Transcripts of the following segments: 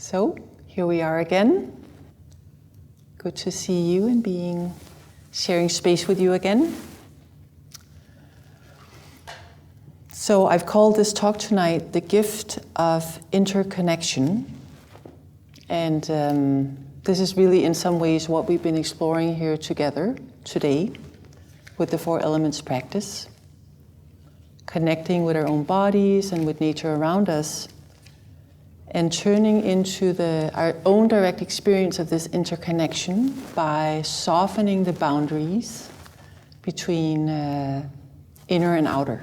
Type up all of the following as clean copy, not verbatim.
So, here we are again. Good to see you and sharing space with you again. So, I've called this talk tonight The Gift of Interconnection. And this is really in some ways what we've been exploring here together today with the 4 Elements practice. Connecting with our own bodies and with nature around us, and turning into our own direct experience of this interconnection by softening the boundaries between inner and outer.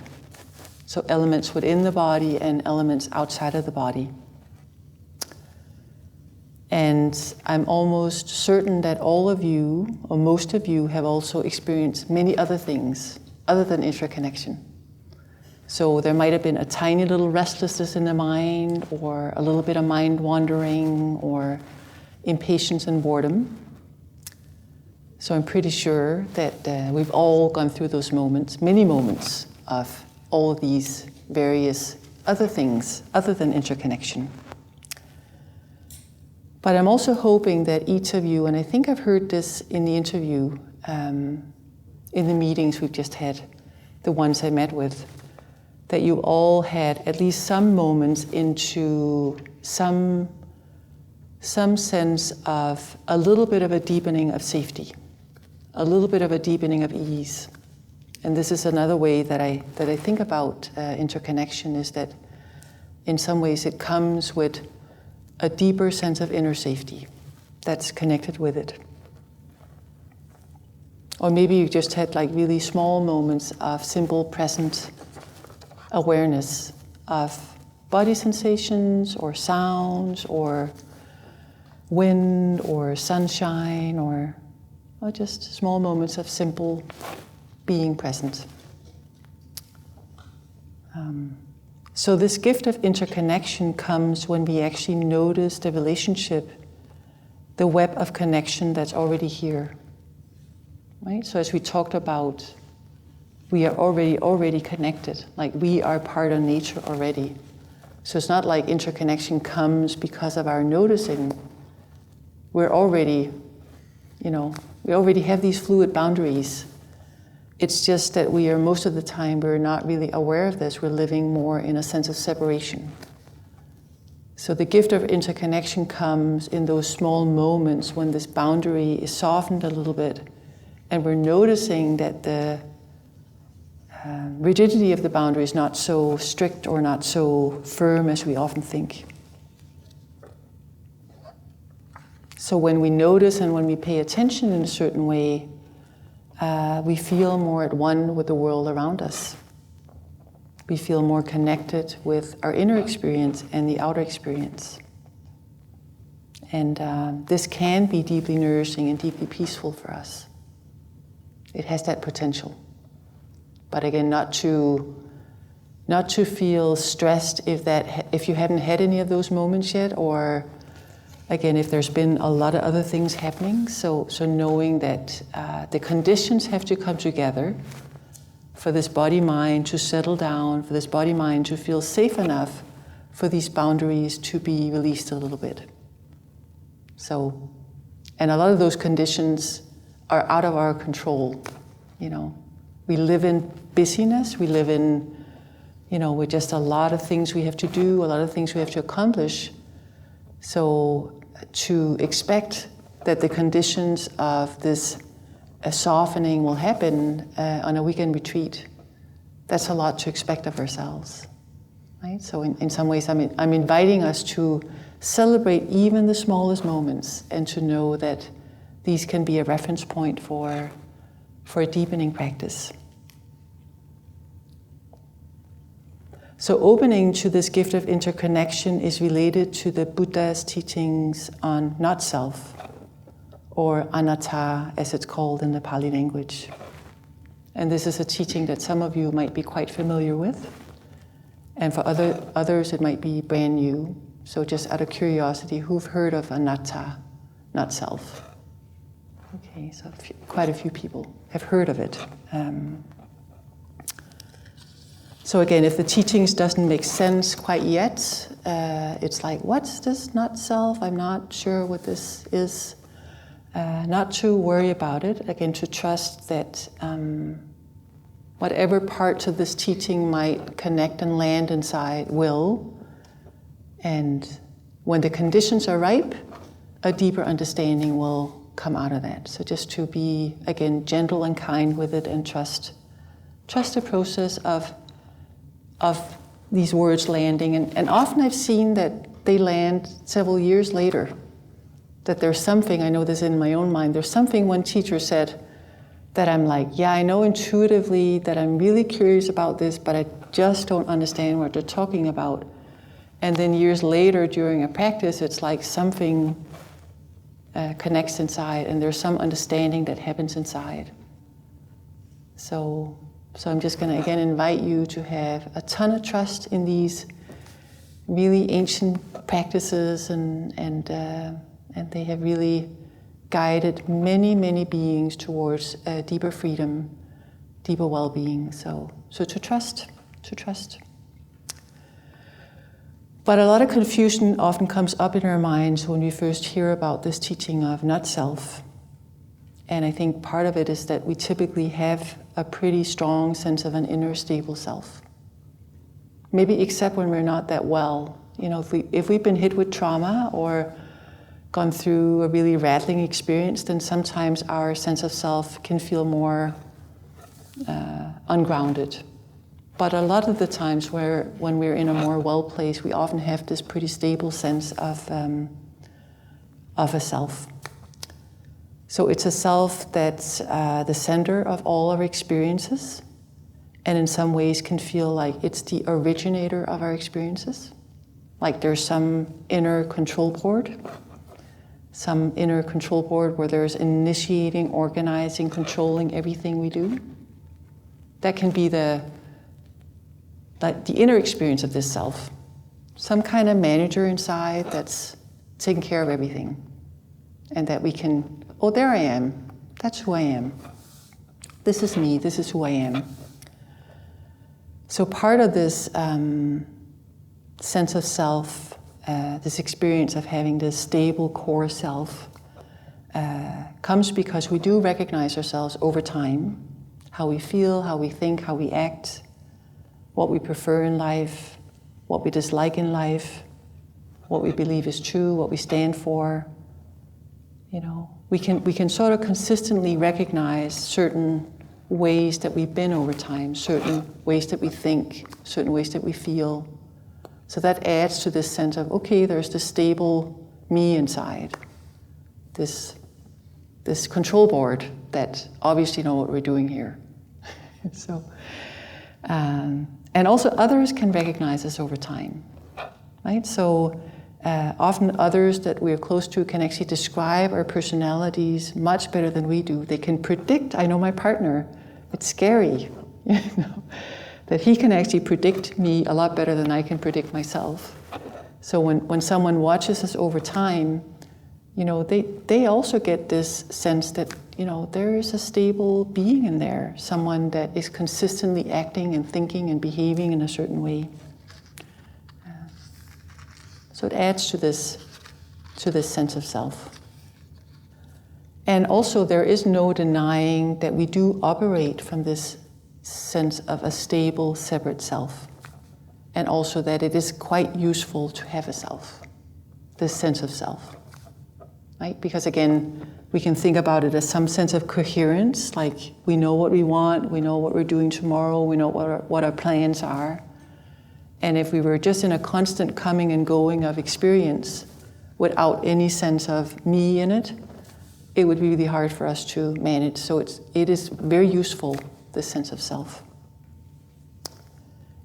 So elements within the body and elements outside of the body. And I'm almost certain that all of you, or most of you, have also experienced many other things other than interconnection. So there might have been a tiny little restlessness in the mind, or a little bit of mind wandering, or impatience and boredom. So I'm pretty sure that we've all gone through those moments, many moments of all of these various other things other than interconnection. But I'm also hoping that each of you, and I think I've heard this in the interview, in the meetings we've just had, the ones I met with, that you all had at least some moments into some sense of a little bit of a deepening of safety, a little bit of a deepening of ease. And this is another way that I think about interconnection, is that in some ways it comes with a deeper sense of inner safety that's connected with it. Or maybe you just had like really small moments of simple present awareness of body sensations or sounds or wind or sunshine or just small moments of simple being present. So this gift of interconnection comes when we actually notice the relationship, the web of connection that's already here. Right? So as we talked about, we are already connected, like we are part of nature already. So it's not like interconnection comes because of our noticing. We're already, we already have these fluid boundaries. It's just that we are, most of the time, we're not really aware of this. We're living more in a sense of separation. So the gift of interconnection comes in those small moments when this boundary is softened a little bit, and we're noticing that the rigidity of the boundary is not so strict or not so firm as we often think. So when we notice and when we pay attention in a certain way, we feel more at one with the world around us. We feel more connected with our inner experience and the outer experience. And this can be deeply nourishing and deeply peaceful for us. It has that potential. But again, not to feel stressed if you haven't had any of those moments yet, or again, if there's been a lot of other things happening. So knowing that the conditions have to come together for this body-mind to settle down, for this body-mind to feel safe enough for these boundaries to be released a little bit. So, and a lot of those conditions are out of our control, We live in busyness, we live in, with just a lot of things we have to do, a lot of things we have to accomplish. So to expect that the conditions of this softening will happen on a weekend retreat, that's a lot to expect of ourselves, right? So in some ways, I'm inviting us to celebrate even the smallest moments and to know that these can be a reference point for a deepening practice. So opening to this gift of interconnection is related to the Buddha's teachings on not self, or anatta as it's called in the Pali language. And this is a teaching that some of you might be quite familiar with, and for others it might be brand new. So just out of curiosity, who've heard of anatta, not self? Okay, so quite a few people have heard of it. So again, if the teachings doesn't make sense quite yet, it's like, what's this not self? I'm not sure what this is. Not to worry about it. Again, to trust that whatever parts of this teaching might connect and land inside will. And when the conditions are ripe, a deeper understanding will come out of that. So just to be, again, gentle and kind with it and trust the process of these words landing. And often I've seen that they land several years later. That there's something, I know this in my own mind, there's something one teacher said that I'm like, yeah, I know intuitively that I'm really curious about this, but I just don't understand what they're talking about. And then years later during a practice, it's like something connects inside and there's some understanding that happens inside. So I'm just going to again invite you to have a ton of trust in these really ancient practices and they have really guided many, many beings towards deeper freedom, deeper well-being. So to trust. But a lot of confusion often comes up in our minds when we first hear about this teaching of not self. And I think part of it is that we typically have a pretty strong sense of an inner stable self. Maybe except when we're not that well. You know, if we've been hit with trauma or gone through a really rattling experience, then sometimes our sense of self can feel more ungrounded. But a lot of the times when we're in a more well place, we often have this pretty stable sense of a self. So it's a self that's the center of all our experiences, and in some ways can feel like it's the originator of our experiences. Like there's some inner control board where there's initiating, organizing, controlling everything we do. That can be the inner experience of this self. Some kind of manager inside that's taking care of everything. And that we can, oh, there I am. That's who I am. This is me. This is who I am. So part of this sense of self, this experience of having this stable core self, comes because we do recognize ourselves over time, how we feel, how we think, how we act, what we prefer in life, what we dislike in life, what we believe is true, what we stand for. You know, we can sort of consistently recognize certain ways that we've been over time, certain ways that we think, certain ways that we feel. So that adds to this sense of, okay, there's this stable me inside, this control board that obviously know what we're doing here. So, and also others can recognize us over time, right? So often others that we're close to can actually describe our personalities much better than we do. They can predict, I know my partner, it's scary, you know, that he can actually predict me a lot better than I can predict myself. So when someone watches us over time, you know, they also get this sense that, you know, there is a stable being in there, someone that is consistently acting and thinking and behaving in a certain way. So it adds to this sense of self. And also there is no denying that we do operate from this sense of a stable, separate self. And also that it is quite useful to have a self, this sense of self. Right? Because again, we can think about it as some sense of coherence, like we know what we want, we know what we're doing tomorrow, we know what our plans are. And if we were just in a constant coming and going of experience without any sense of me in it, it would be really hard for us to manage. So it is very useful, this sense of self.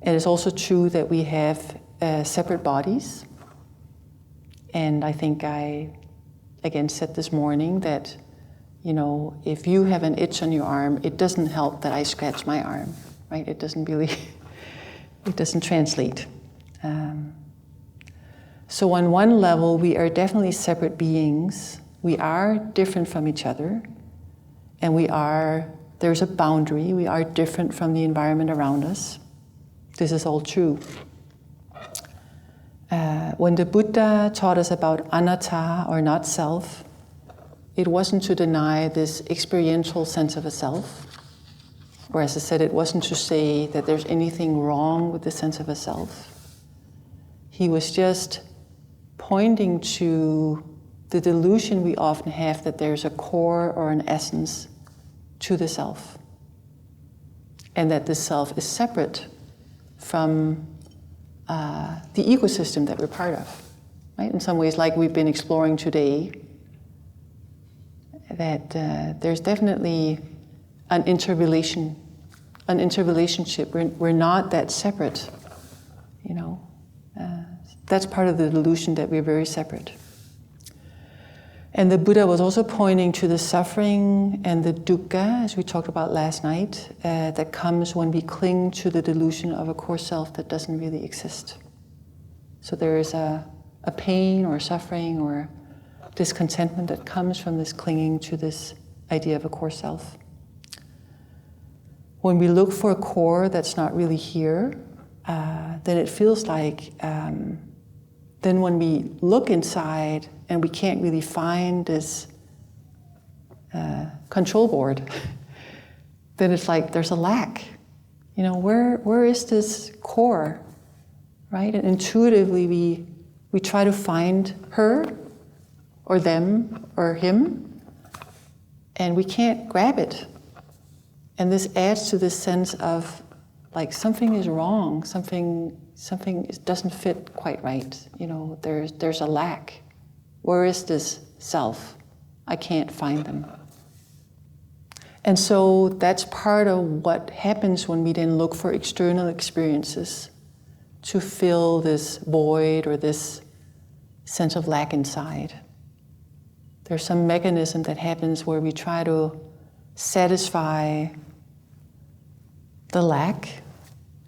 And it's also true that we have separate bodies. And I think I, again, said this morning that, you know, if you have an itch on your arm, it doesn't help that I scratch my arm, right? It doesn't really, it doesn't translate. So on one level, we are definitely separate beings. We are different from each other. And there's a boundary. We are different from the environment around us. this is all true. When the Buddha taught us about anatta, or not self, it wasn't to deny this experiential sense of a self. Or as I said, it wasn't to say that there's anything wrong with the sense of a self. He was just pointing to the delusion we often have that there's a core or an essence to the self. And that the self is separate from the ecosystem that we're part of. Right? In some ways, like we've been exploring today, that there's definitely an interrelationship. We're not that separate, you know. That's part of the delusion that we're very separate. And the Buddha was also pointing to the suffering and the dukkha, as we talked about last night, that comes when we cling to the delusion of a core self that doesn't really exist. So there is a pain or suffering or discontentment that comes from this clinging to this idea of a core self. When we look for a core that's not really here, then it feels like, then when we look inside and we can't really find this control board, then it's like there's a lack. You know, where is this core, right? And intuitively we try to find her or them or him, and we can't grab it. And this adds to this sense of like something is wrong, something doesn't fit quite right. You know, there's a lack. Where is this self? I can't find them. And so that's part of what happens when we then look for external experiences to fill this void or this sense of lack inside. There's some mechanism that happens where we try to satisfy the lack,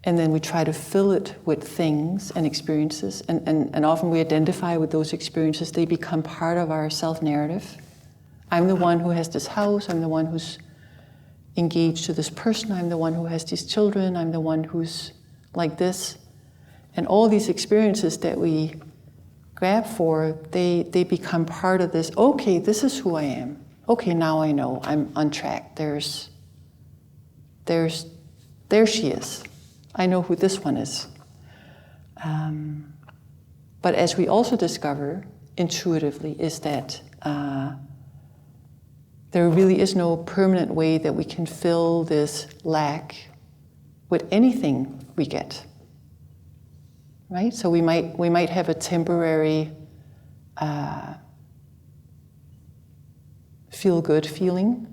and then we try to fill it with things and experiences, and often we identify with those experiences. They become part of our self-narrative. I'm the one who has this house, I'm the one who's engaged to this person, I'm the one who has these children, I'm the one who's like this. And all these experiences that we grab for, they become part of this, okay, this is who I am. Okay, now I know, I'm on track. There she is. I know who this one is. But as we also discover intuitively is that there really is no permanent way that we can fill this lack with anything we get. Right? So we might have a temporary feel-good feeling.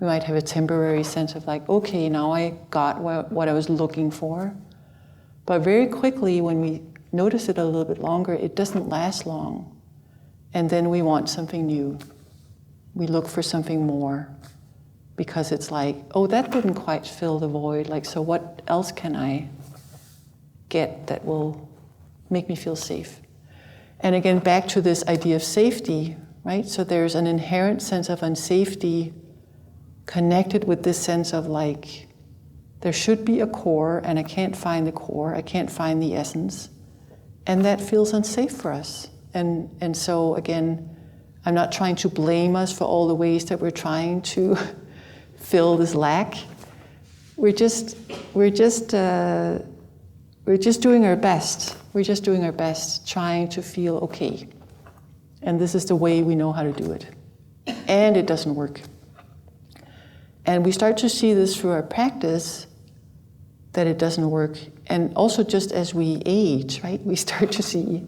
We might have a temporary sense of like, okay, now I got what I was looking for. But very quickly, when we notice it a little bit longer, it doesn't last long. And then we want something new. We look for something more. Because it's like, oh, that didn't quite fill the void. Like, so what else can I get that will make me feel safe? And again, back to this idea of safety, right? So there's an inherent sense of unsafety connected with this sense of like, there should be a core, and I can't find the core, I can't find the essence, and that feels unsafe for us. And so again, I'm not trying to blame us for all the ways that we're trying to fill this lack. We're just doing our best. We're just doing our best, trying to feel okay. And this is the way we know how to do it. And it doesn't work. And we start to see this through our practice, that it doesn't work. And also just as we age, right, we start to see,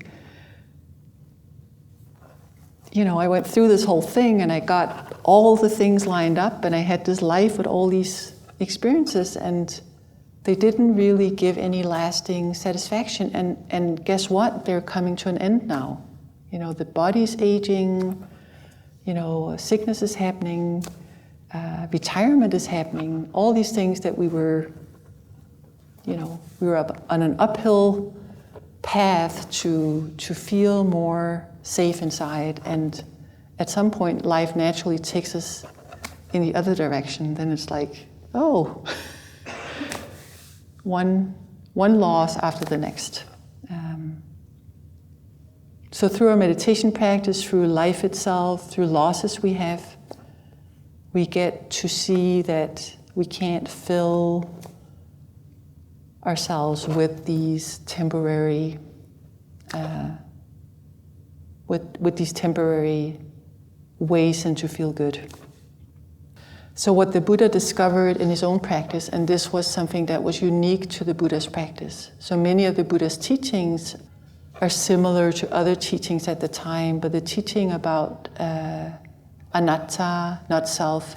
you know, I went through this whole thing and I got all the things lined up and I had this life with all these experiences, and they didn't really give any lasting satisfaction. And guess what? They're coming to an end now. You know, the body's aging, you know, sickness is happening, retirement is happening, all these things that we were up on an uphill path to feel more safe inside, and at some point life naturally takes us in the other direction. Then it's like, oh, one one loss after the next. So through our meditation practice, through life itself, through losses we have, we get to see that we can't fill ourselves with these temporary, with these temporary ways and to feel good. So what the Buddha discovered in his own practice, and this was something that was unique to the Buddha's practice. So many of the Buddha's teachings are similar to other teachings at the time, but the teaching about anatta, not self,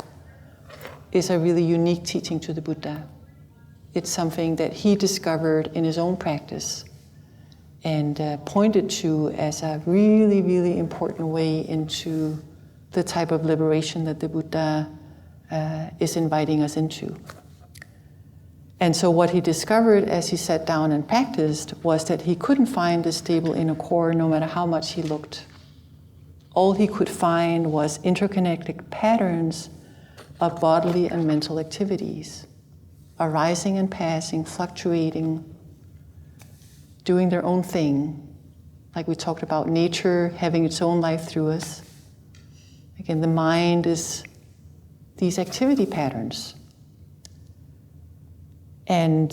is a really unique teaching to the Buddha. It's something that he discovered in his own practice and pointed to as a really, really important way into the type of liberation that the Buddha is inviting us into. And so what he discovered as he sat down and practiced was that he couldn't find the stable inner core no matter how much he looked. All he could find was interconnected patterns of bodily and mental activities, arising and passing, fluctuating, doing their own thing. Like we talked about nature having its own life through us. Again, the mind is these activity patterns. And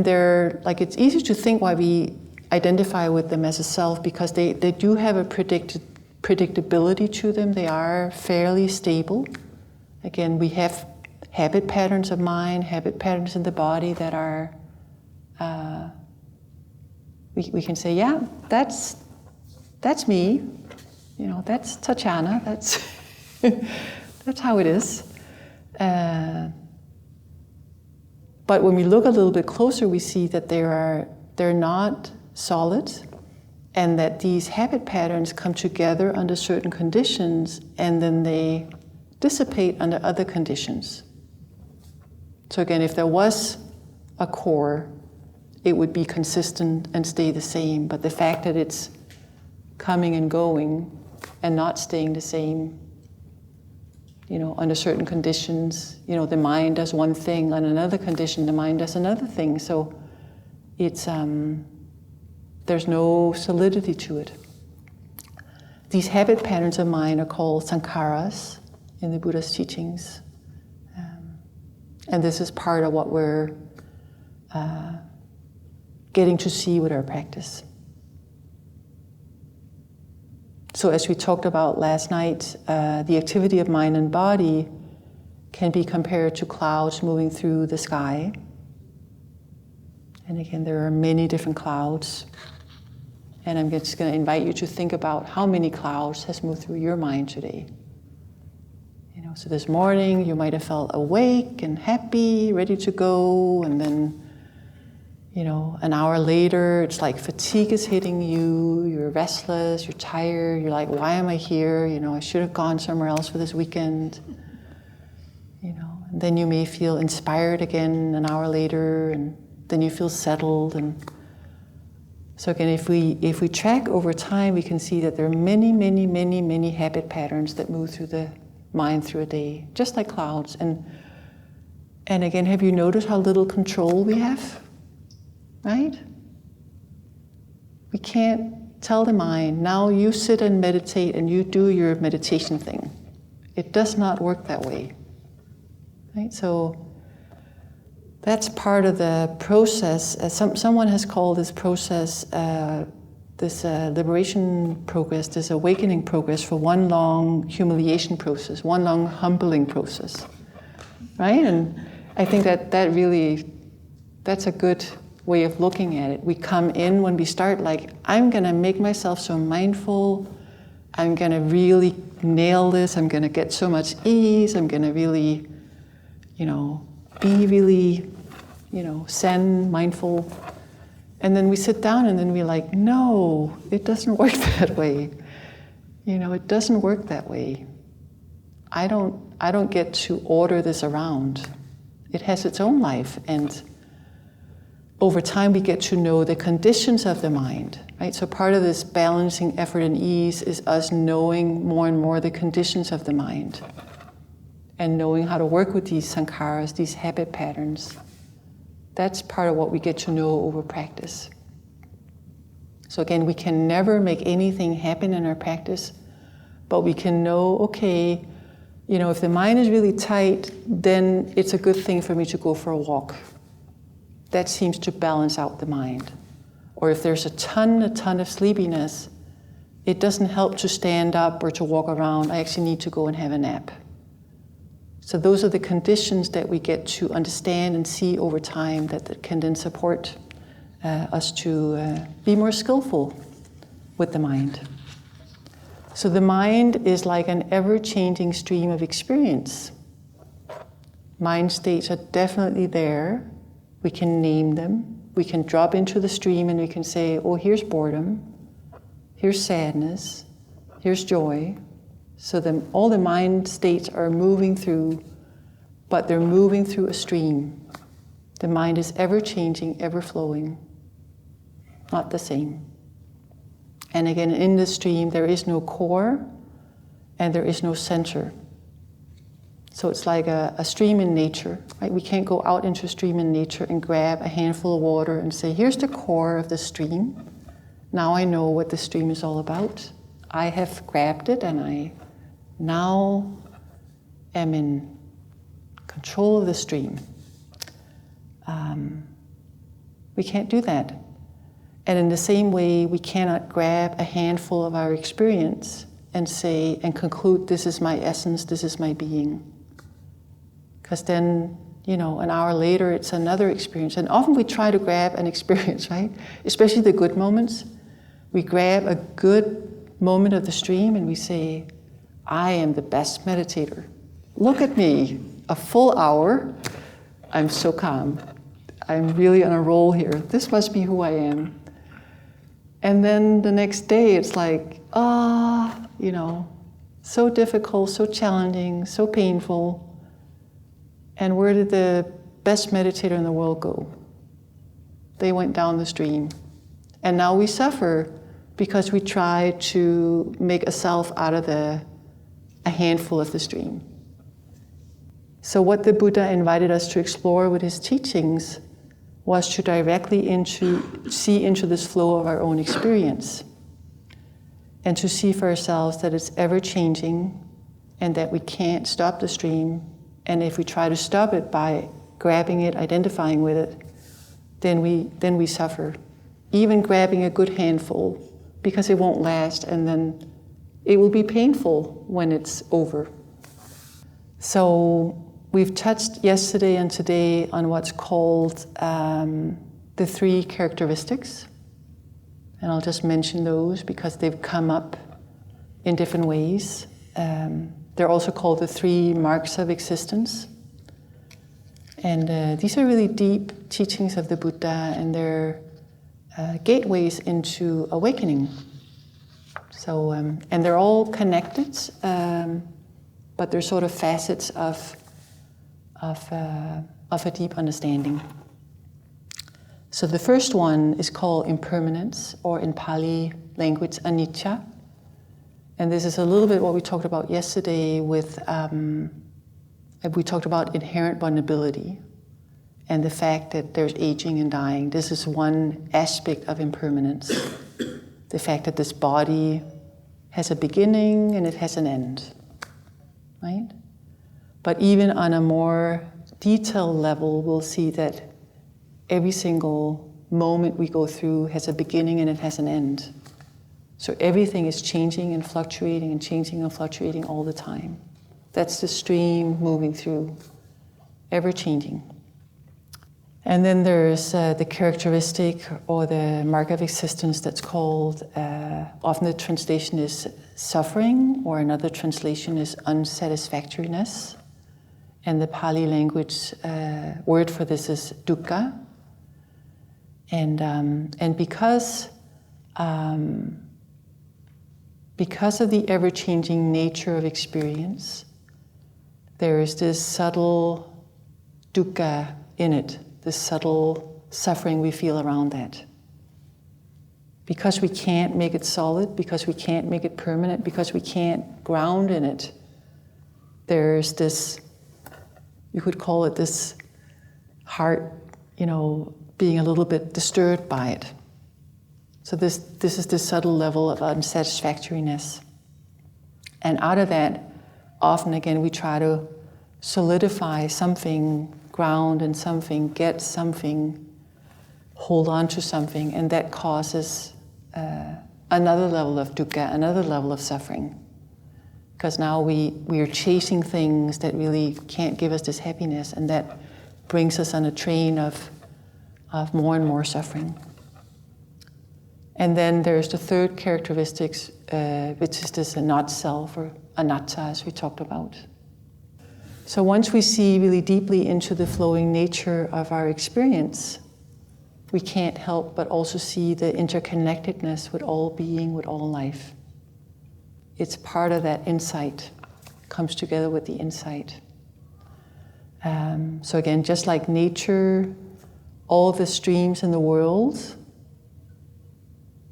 they're, like, it's easy to think why we identify with them as a self, because they do have a predictability to them. They are fairly stable. Again, we have habit patterns of mind, habit patterns in the body that are, we can say, yeah, that's me. You know, that's Tatiana. That's that's how it is. But when we look a little bit closer, we see that they're not solid, and that these habit patterns come together under certain conditions, and then they dissipate under other conditions. So again, if there was a core, it would be consistent and stay the same. But the fact that it's coming and going and not staying the same, you know, under certain conditions, you know, the mind does one thing, on another condition, the mind does another thing. So it's, there's no solidity to it. These habit patterns of mind are called sankharas in the Buddha's teachings. And this is part of what we're getting to see with our practice. So as we talked about last night, the activity of mind and body can be compared to clouds moving through the sky. And again, there are many different clouds. And I'm just going to invite you to think about how many clouds has moved through your mind today. You know, so this morning you might have felt awake and happy, ready to go, and then, you know, an hour later, it's like fatigue is hitting you, you're restless, you're tired, you're like, why am I here? You know, I should have gone somewhere else for this weekend. You know, and then you may feel inspired again an hour later, and then you feel settled. And so again, if we track over time, we can see that there are many, many, many, many habit patterns that move through the mind through a day, just like clouds. And again, have you noticed how little control we have? Right? We can't tell the mind, now you sit and meditate and you do your meditation thing. It does not work that way. Right? So that's part of the process. Someone has called this process, this liberation progress, this awakening progress, for one long humiliation process, one long humbling process. Right? And I think that really, that's a good way of looking at it. We come in when we start like, I'm going to make myself so mindful, I'm going to really nail this, I'm going to get so much ease, I'm going to really, you know, be really, you know, zen, mindful. And then we sit down and then we're like, no, it doesn't work that way. You know, it doesn't work that way. I don't get to order this around. It has its own life, and over time we get to know the conditions of the mind, right? So part of this balancing effort and ease is us knowing more and more the conditions of the mind, and knowing how to work with these sankharas, these habit patterns That's part of what we get to know over practice. So again, we can never make anything happen in our practice, but we can know, okay, if the mind is really tight, then it's a good thing for me to go for a walk. That seems to balance out the mind. Or if there's a ton of sleepiness, it doesn't help to stand up or to walk around. I actually need to go and have a nap. So those are the conditions that we get to understand and see over time that can then support us to be more skillful with the mind. So the mind is like an ever-changing stream of experience. Mind states are definitely there. We can name them. We can drop into the stream and we can say, oh, here's boredom, here's sadness, here's joy. So all the mind states are moving through, but they're moving through a stream. The mind is ever-changing, ever-flowing, not the same. And again, in the stream, there is no core and there is no center. So it's like a stream in nature, right? We can't go out into a stream in nature and grab a handful of water and say, here's the core of the stream. Now I know what the stream is all about. I have grabbed it and I now am in control of the stream. We can't do that. And in the same way, we cannot grab a handful of our experience and say, and conclude, this is my essence, this is my being. Because then, an hour later, it's another experience. And often we try to grab an experience, right? Especially the good moments. We grab a good moment of the stream and we say, I am the best meditator. Look at me, a full hour. I'm so calm. I'm really on a roll here. This must be who I am. And then the next day, it's like, so difficult, so challenging, so painful. And where did the best meditator in the world go? They went down the stream. And now we suffer because we try to make a self out of a handful of the stream. So what the Buddha invited us to explore with his teachings was to directly see into this flow of our own experience and to see for ourselves that it's ever-changing and that we can't stop the stream. And if we try to stop it by grabbing it, identifying with it, then we suffer. Even grabbing a good handful, because it won't last, and then it will be painful when it's over. So we've touched yesterday and today on what's called the 3 characteristics. And I'll just mention those because they've come up in different ways. They're also called the 3 marks of existence. And these are really deep teachings of the Buddha, and they're gateways into awakening. So, and they're all connected, but they're sort of facets of a deep understanding. So the first one is called impermanence, or in Pali language, anicca. And this is a little bit what we talked about yesterday with, we talked about inherent vulnerability and the fact that there's aging and dying. This is one aspect of impermanence. The fact that this body has a beginning and it has an end, right? But even on a more detailed level, we'll see that every single moment we go through has a beginning and it has an end. So everything is changing and fluctuating and changing and fluctuating all the time. That's the stream moving through, ever changing. And then there's the characteristic or the mark of existence that's called, often the translation is suffering, or another translation is unsatisfactoriness. And the Pali language word for this is dukkha. And because of the ever-changing nature of experience, there is this subtle dukkha in it, this subtle suffering we feel around that. Because we can't make it solid, because we can't make it permanent, because we can't ground in it, there's this, you could call it this heart being a little bit disturbed by it. So this is the subtle level of unsatisfactoriness. And out of that, often again, we try to solidify something, ground in something, get something, hold on to something, and that causes another level of dukkha, another level of suffering. Because now we are chasing things that really can't give us this happiness, and that brings us on a train of more and more suffering. And then there's the third characteristics, which is this not self, or anatta, as we talked about. So once we see really deeply into the flowing nature of our experience, we can't help but also see the interconnectedness with all being, with all life. It's part of that insight, comes together with the insight. So again, just like nature, all the streams in the world,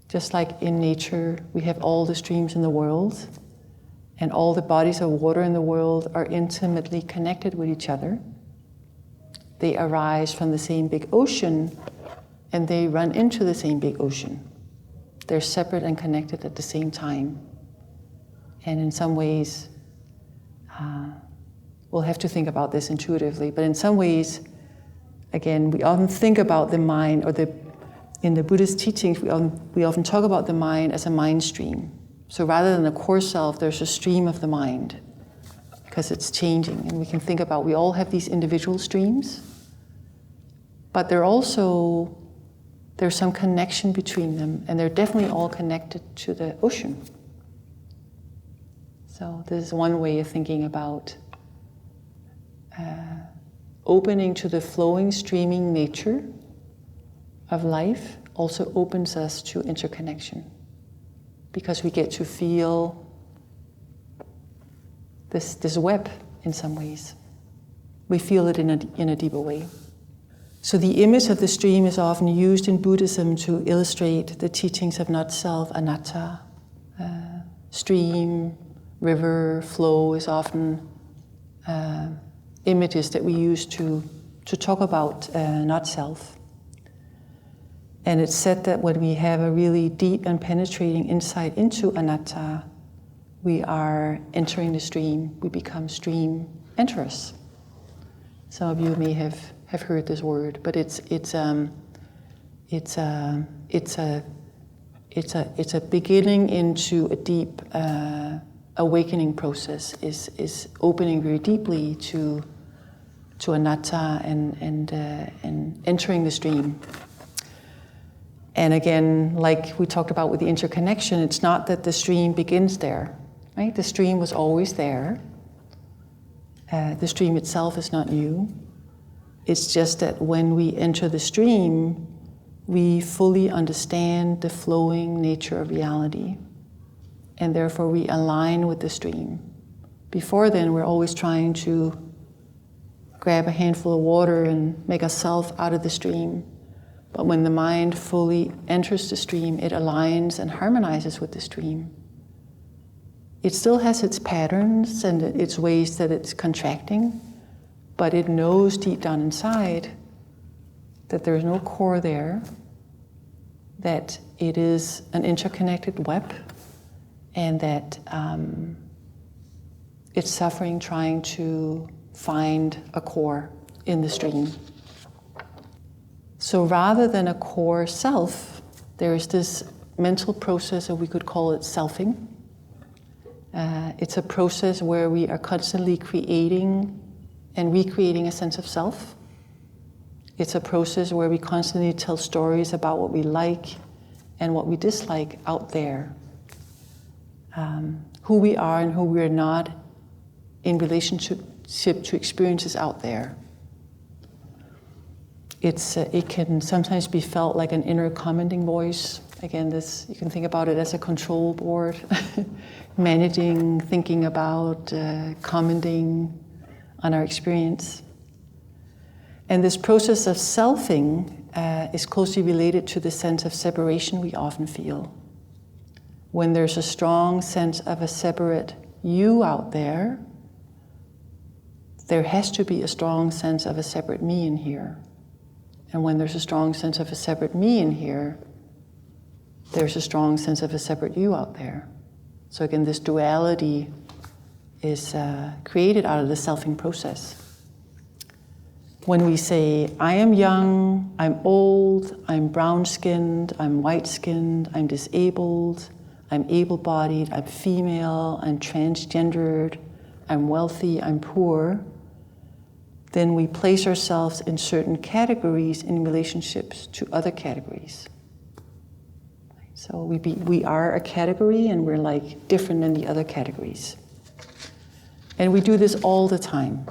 just like in nature, we have all the streams in the world, and all the bodies of water in the world are intimately connected with each other. They arise from the same big ocean, and they run into the same big ocean. They're separate and connected at the same time. And in some ways, we'll have to think about this intuitively, but in some ways, again, we often think about the mind, or in the Buddhist teachings, we often talk about the mind as a mind stream. So rather than a core self, there's a stream of the mind, because it's changing. And we can think about, we all have these individual streams, but there's some connection between them, and they're definitely all connected to the ocean. So this is one way of thinking about opening to the flowing, streaming nature of life also opens us to interconnection, because we get to feel this web in some ways. We feel it in a deeper way. So the image of the stream is often used in Buddhism to illustrate the teachings of not self, anatta. Stream, river, flow is often images that we use to talk about not self. And it's said that when we have a really deep and penetrating insight into anatta, we are entering the stream. We become stream enterers. Some of you may have heard this word, but it's a beginning into a deep awakening process. Is opening very deeply to anatta and entering the stream. And again, like we talked about with the interconnection, it's not that the stream begins there, right? The stream was always there. The stream itself is not new. It's just that when we enter the stream, we fully understand the flowing nature of reality, and therefore we align with the stream. Before then, we're always trying to grab a handful of water and make ourselves out of the stream. But when the mind fully enters the stream, it aligns and harmonizes with the stream. It still has its patterns and its ways that it's contracting, but it knows deep down inside that there's no core there, that it is an interconnected web, and that it's suffering trying to find a core in the stream. So rather than a core self, there is this mental process, or we could call it selfing. It's a process where we are constantly creating and recreating a sense of self. It's a process where we constantly tell stories about what we like and what we dislike out there. Who we are and who we are not in relationship to experiences out there. It can sometimes be felt like an inner commenting voice. Again, you can think about it as a control board, managing, thinking about, commenting on our experience. And this process of selfing is closely related to the sense of separation we often feel. When there's a strong sense of a separate you out there, there has to be a strong sense of a separate me in here. And when there's a strong sense of a separate me in here, there's a strong sense of a separate you out there. So again, this duality is created out of the selfing process. When we say, I am young, I'm old, I'm brown-skinned, I'm white-skinned, I'm disabled, I'm able-bodied, I'm female, I'm transgendered, I'm wealthy, I'm poor, then we place ourselves in certain categories in relationships to other categories. So we are a category and we're like different than the other categories. And we do this all the time.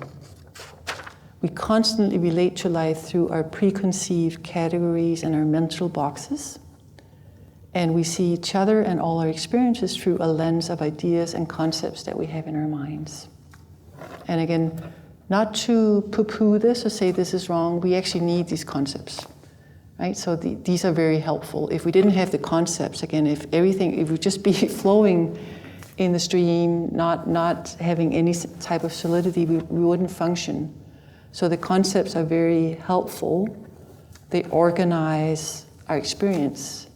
We constantly relate to life through our preconceived categories and our mental boxes. And we see each other and all our experiences through a lens of ideas and concepts that we have in our minds. And again, not to poo-poo this or say this is wrong, we actually need these concepts, right? So these are very helpful. If we didn't have the concepts, again, if we'd just be flowing in the stream, not having any type of solidity, we wouldn't function. So the concepts are very helpful. They organize our experience.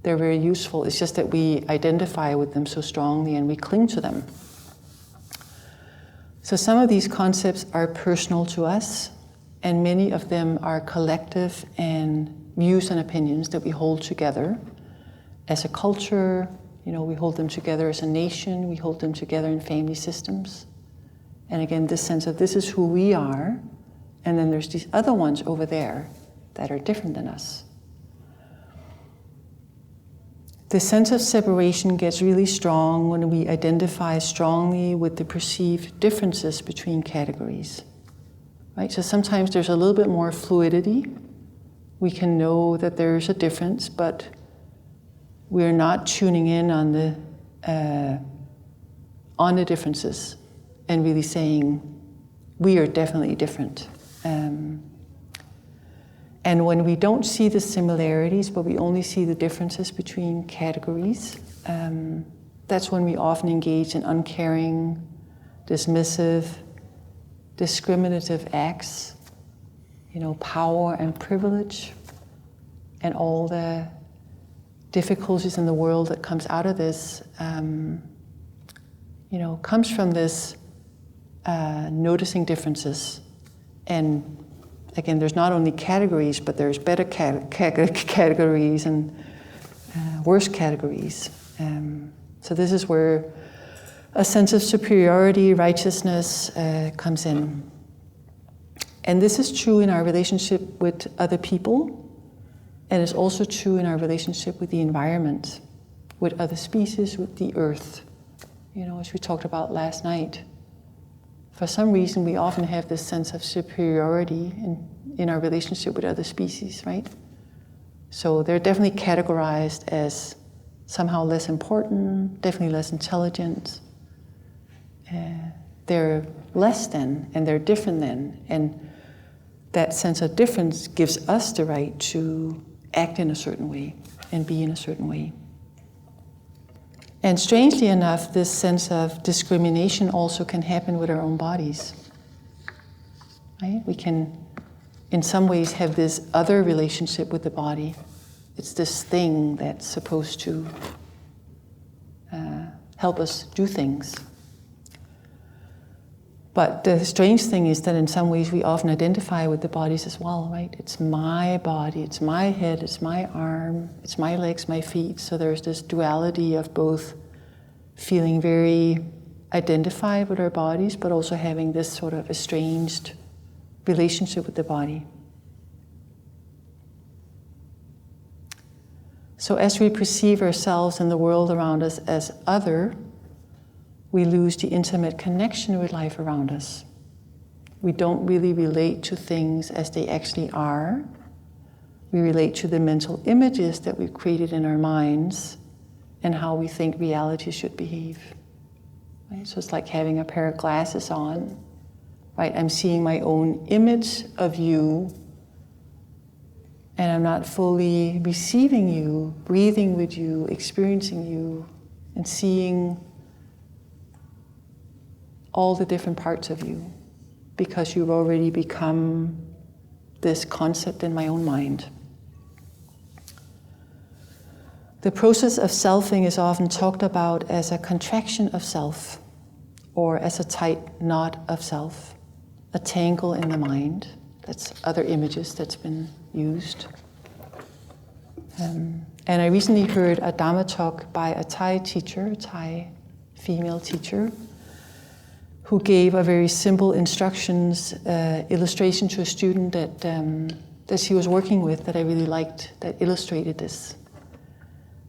They're very useful. It's just that we identify with them so strongly and we cling to them. So some of these concepts are personal to us, and many of them are collective and views and opinions that we hold together as a culture. We hold them together as a nation. We hold them together in family systems. And again, this sense of this is who we are, and then there's these other ones over there that are different than us. The sense of separation gets really strong when we identify strongly with the perceived differences between categories. Right? So sometimes there's a little bit more fluidity. We can know that there's a difference, but we're not tuning in on the differences and really saying, we are definitely different. And when we don't see the similarities, but we only see the differences between categories, that's when we often engage in uncaring, dismissive, discriminative acts, power and privilege, and all the difficulties in the world that comes out of this, comes from this noticing differences. And again, there's not only categories, but there's better categories and worse categories. So this is where a sense of superiority, righteousness comes in. And this is true in our relationship with other people, and it's also true in our relationship with the environment, with other species, with the earth. As we talked about last night. For some reason, we often have this sense of superiority in our relationship with other species, right? So they're definitely categorized as somehow less important, definitely less intelligent. They're less than, and they're different than. And that sense of difference gives us the right to act in a certain way and be in a certain way. And strangely enough, this sense of discrimination also can happen with our own bodies. Right? We can, in some ways, have this other relationship with the body. It's this thing that's supposed to help us do things. But the strange thing is that in some ways we often identify with the bodies as well, right? It's my body, it's my head, it's my arm, it's my legs, my feet. So there's this duality of both feeling very identified with our bodies, but also having this sort of estranged relationship with the body. So as we perceive ourselves and the world around us as other, we lose the intimate connection with life around us. We don't really relate to things as they actually are. We relate to the mental images that we've created in our minds and how we think reality should behave. Right? So it's like having a pair of glasses on. Right? I'm seeing my own image of you, and I'm not fully receiving you, breathing with you, experiencing you, and seeing all the different parts of you, because you've already become this concept in my own mind. The process of selfing is often talked about as a contraction of self, or as a tight knot of self, a tangle in the mind. That's other images that's been used. And I recently heard a Dharma talk by a Thai teacher, a Thai female teacher, who gave a very simple instructions, illustration to a student that she was working with that I really liked, that illustrated this.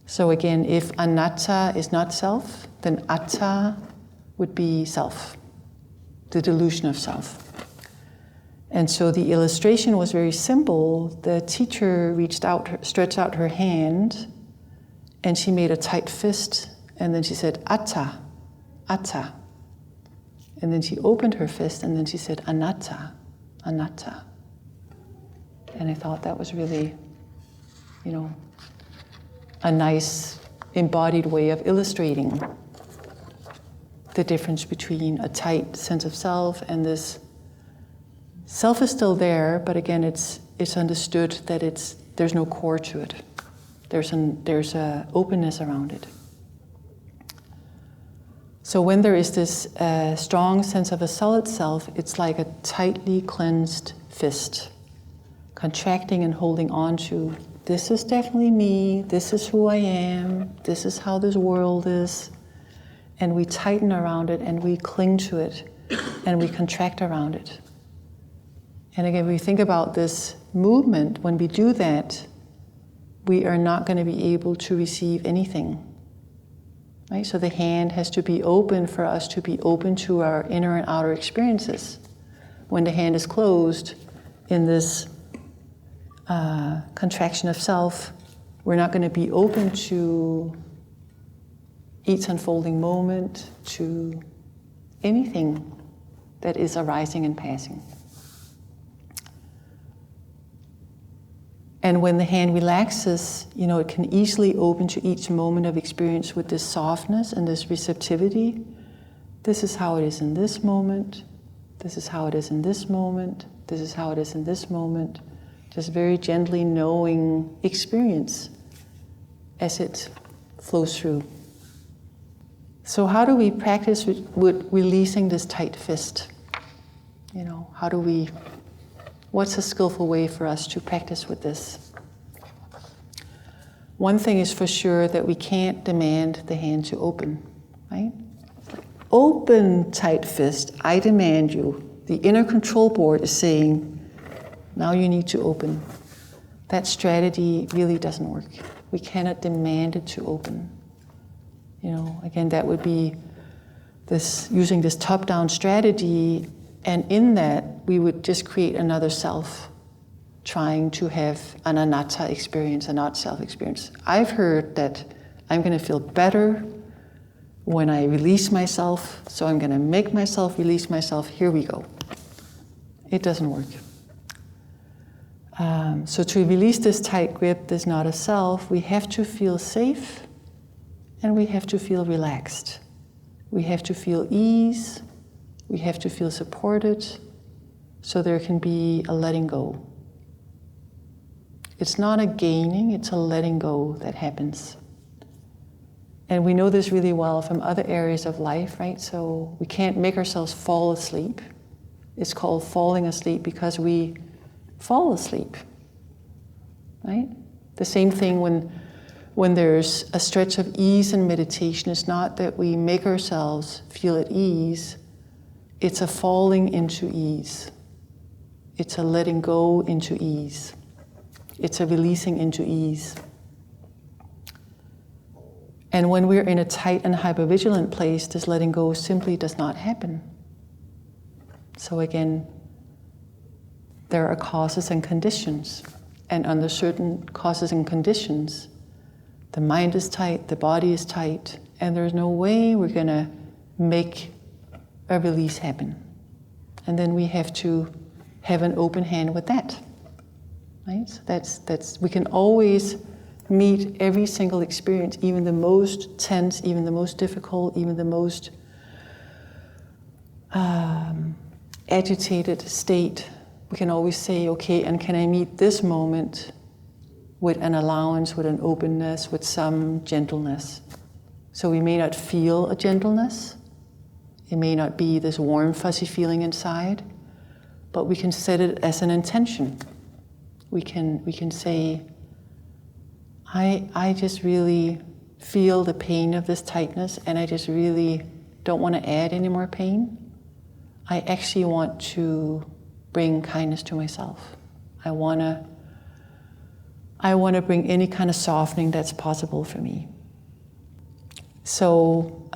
So again, if anatta is not self, then atta would be self, the delusion of self. And so the illustration was very simple. The teacher stretched out her hand, and she made a tight fist, and then she said, atta, atta. And then she opened her fist, and then she said, anatta, anatta. And I thought that was really, a nice embodied way of illustrating the difference between a tight sense of self and this self is still there, but again, it's understood that there's no core to it. There's a openness around it. So when there is this strong sense of a solid self, it's like a tightly clenched fist, contracting and holding on to, this is definitely me, this is who I am, this is how this world is. And we tighten around it and we cling to it and we contract around it. And again, we think about this movement, when we do that, we are not going to be able to receive anything. Right? So the hand has to be open for us to be open to our inner and outer experiences. When the hand is closed in this contraction of self, we're not going to be open to each unfolding moment, to anything that is arising and passing. And when the hand relaxes, it can easily open to each moment of experience with this softness and this receptivity. This is how it is in this moment. This is how it is in this moment. This is how it is in this moment. Just very gently knowing experience as it flows through. So how do we practice with releasing this tight fist? What's a skillful way for us to practice with this? One thing is for sure that we can't demand the hand to open, right? Open, tight fist, I demand you. The inner control board is saying, now you need to open. That strategy really doesn't work. We cannot demand it to open. Again, that would be using this top-down strategy, and in that, we would just create another self, trying to have an anatta experience, a not-self experience. I've heard that I'm going to feel better when I release myself, so I'm going to make myself release myself. Here we go. It doesn't work. So to release this tight grip, this not a self, we have to feel safe and we have to feel relaxed. We have to feel ease. We have to feel supported, so there can be a letting go. It's not a gaining, it's a letting go that happens. And we know this really well from other areas of life, right? So we can't make ourselves fall asleep. It's called falling asleep because we fall asleep, right? The same thing when there's a stretch of ease in meditation, it's not that we make ourselves feel at ease, it's a falling into ease. It's a letting go into ease. It's a releasing into ease. And when we're in a tight and hypervigilant place, this letting go simply does not happen. So again, there are causes and conditions. And under certain causes and conditions, the mind is tight, the body is tight, and there's no way we're going to make a release happen. And then we have to have an open hand with that. Right? So that's we can always meet every single experience, even the most tense, even the most difficult, even the most agitated state. we can always say, okay, and can I meet this moment with an allowance, with an openness, with some gentleness? So we may not feel a gentleness. It may not be this warm, fuzzy feeling inside, but we can set it as an intention. We can say, I just really feel the pain of this tightness, and I just really don't want to add any more pain. I actually want to bring kindness to myself. I want to bring any kind of softening that's possible for me. So,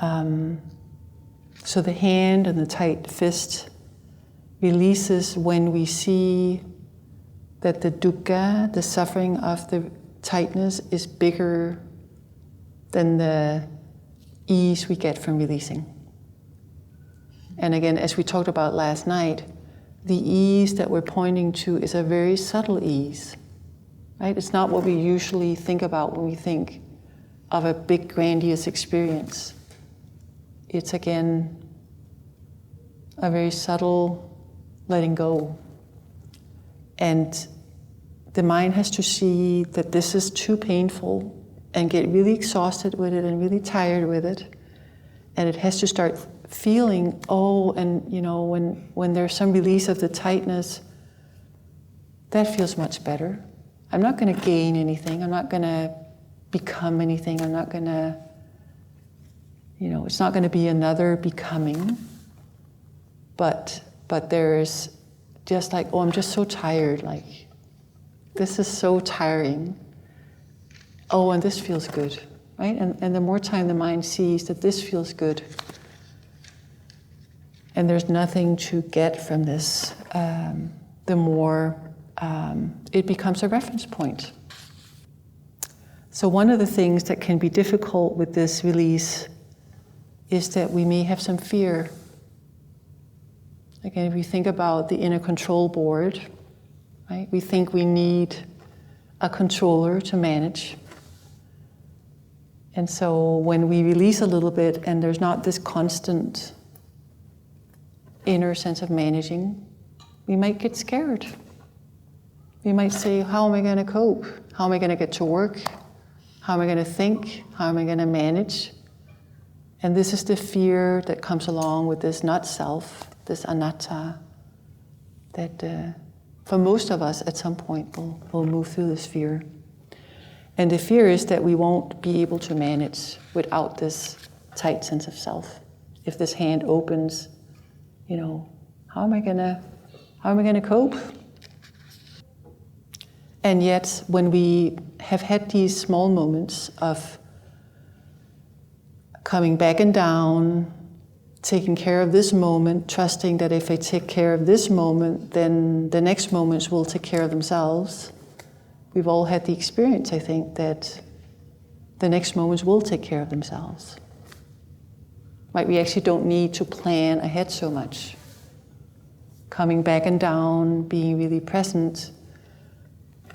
so the hand and the tight fist releases when we see that the dukkha, the suffering of the tightness, is bigger than the ease we get from releasing. And again, as we talked about last night, the ease that we're pointing to is a very subtle ease, right? It's not what we usually think about when we think of a big, grandiose experience. It's again a very subtle letting go. And the mind has to see that this is too painful and get really exhausted with it and really tired with it. And it has to start feeling, and when there's some release of the tightness, that feels much better. I'm not going to gain anything. I'm not going to become anything. I'm not going to, it's not going to be another becoming. But there's just like, I'm just so tired. Like, this is so tiring. And this feels good, right? And the more time the mind sees that this feels good, and there's nothing to get from this, the more it becomes a reference point. So one of the things that can be difficult with this release is that we may have some fear. Again, if we think about the inner control board, right? We think we need a controller to manage. And so when we release a little bit and there's not this constant inner sense of managing, we might get scared. We might say, how am I going to cope? How am I going to get to work? How am I going to think? How am I going to manage? And this is the fear that comes along with this not self, this anatta, that for most of us at some point we'll move through this fear. And the fear is that we won't be able to manage without this tight sense of self. If this hand opens, how am I gonna cope? And yet, when we have had these small moments of coming back and down, taking care of this moment, trusting that if I take care of this moment, then the next moments will take care of themselves. We've all had the experience, I think, that the next moments will take care of themselves. Right? We actually don't need to plan ahead so much. Coming back and down, being really present,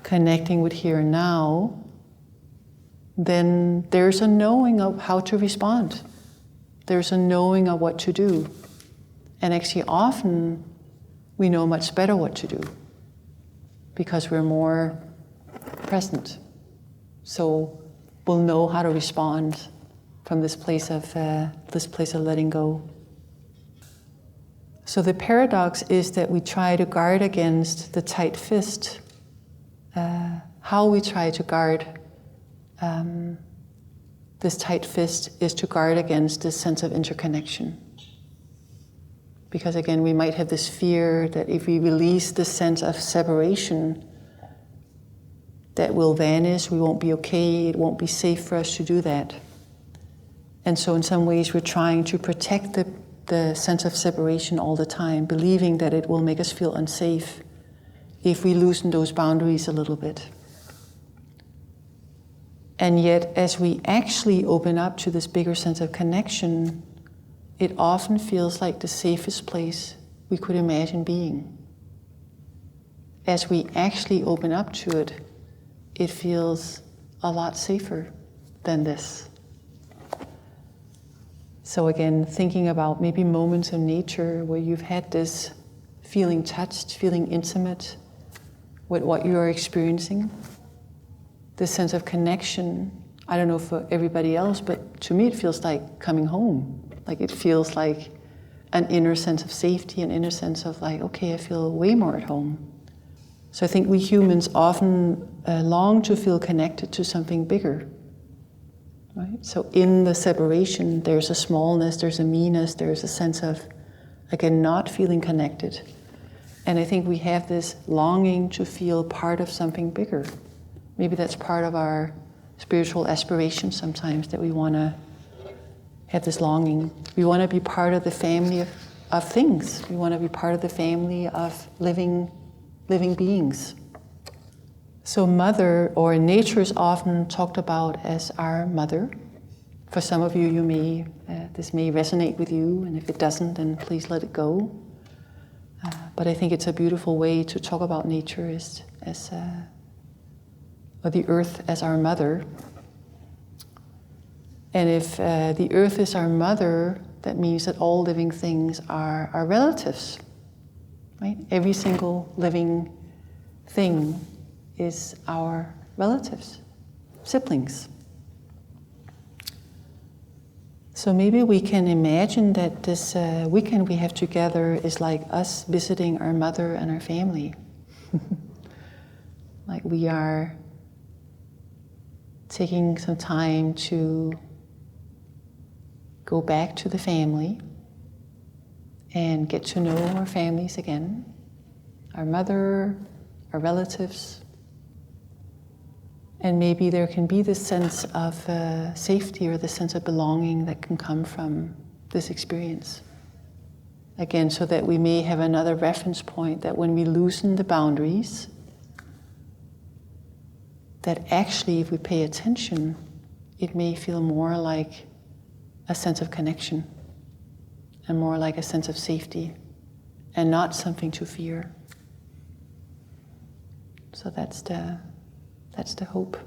connecting with here and now, then there's a knowing of how to respond. There's a knowing of what to do. And actually often we know much better what to do because we're more present. So we'll know how to respond from this place of letting go. So the paradox is that we try to guard against the tight fist. How we try to guard this tight fist is to guard against this sense of interconnection. Because again, we might have this fear that if we release this sense of separation, that will vanish, we won't be okay, it won't be safe for us to do that. And so in some ways we're trying to protect the sense of separation all the time, believing that it will make us feel unsafe if we loosen those boundaries a little bit. And yet, as we actually open up to this bigger sense of connection, it often feels like the safest place we could imagine being. As we actually open up to it, it feels a lot safer than this. So again, thinking about maybe moments in nature where you've had this feeling touched, feeling intimate with what you are experiencing. This sense of connection, I don't know for everybody else, but to me it feels like coming home. Like it feels like an inner sense of safety, an inner sense of like, okay, I feel way more at home. So I think we humans often long to feel connected to something bigger. Right? So in the separation, there's a smallness, there's a meanness, there's a sense of, again, not feeling connected. And I think we have this longing to feel part of something bigger. Maybe that's part of our spiritual aspiration sometimes, that we want to have this longing. We want to be part of the family of things. We want to be part of the family of living beings. So mother, or nature, is often talked about as our mother. For some of you, this may resonate with you, and if it doesn't, then please let it go. But I think it's a beautiful way to talk about nature or the earth as our mother. And if the earth is our mother, that means that all living things are our relatives, right? Every single living thing is our relatives, siblings. So maybe we can imagine that this weekend we have together is like us visiting our mother and our family. Like we are taking some time to go back to the family and get to know our families again, our mother, our relatives. And maybe there can be this sense of safety or this sense of belonging that can come from this experience. Again, so that we may have another reference point that when we loosen the boundaries, that actually if we pay attention, it may feel more like a sense of connection and more like a sense of safety and not something to fear. So that's the hope.